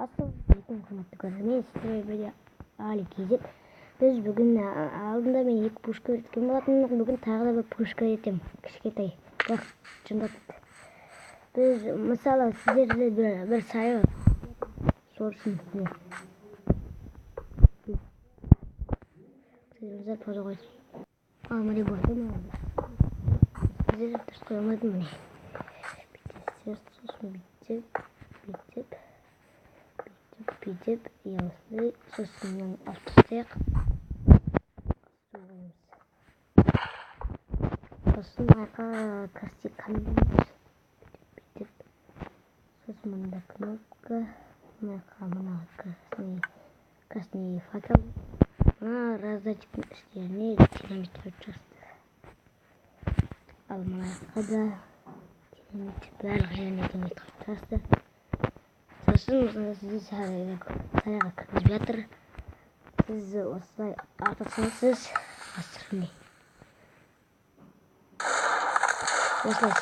Ассалаумағалейкум құрметті көрермен, сіздерге али кезек. Біз бүгін алдында мен екі пушка өткен болатынмын. Бүгін тағы да бір пушка етем. Кішкентай, бірақ шындап. Біз мысалы сіздерді бір сайға сорсын. Сіздерді поза қойсын. Міне болды ма? Сіздерді дұрыс қоймадым міне. Бүйтіп, осылай сосын алып тастайық. Сосын мынақа красивый камень. Бүйтіп, сосын мында кнопка, мына красный факел. Мына раздатчиктің іштеріне динамит қойып тастады. Ал мынақа да динамит, барлық жеріне динамит қойып тастады. Сосын сізді сарайға кіргізіп жатыр. Сіз осылай атасыңыз, асырмай. Осылай,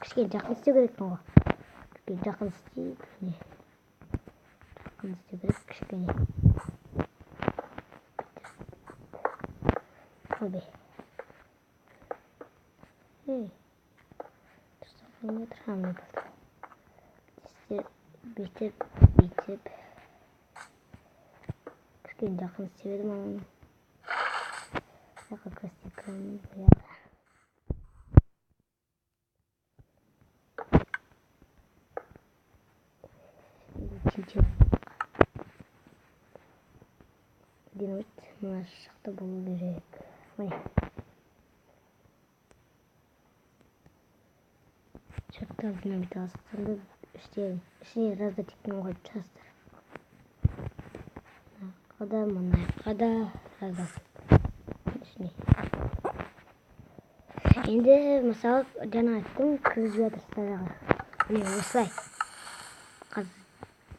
кішкене жақын істеу керекпін ғой. Кішкене жақын істейік. Жақын істеу керек, кішкене. Қалбе. Тұрсақын не тұрғанмай болды. Бүйтіп. Кішкене жақын істеп едім оны. Жақын красивкам бұяда. Динамит мына жақта болу керек. Міне. Жақта динамит алыстырды. Ішіне раздатчиктің қойып тастады. Мынаяққа да раздатчик ішіне. Енді мысалы жаңа айттым, кіргізіп жатыр сарайға. Міне осылай.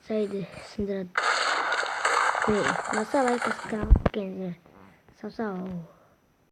Сайды сындырады. Мысалы айтасыз каналға келіңіздер. Сау-сау.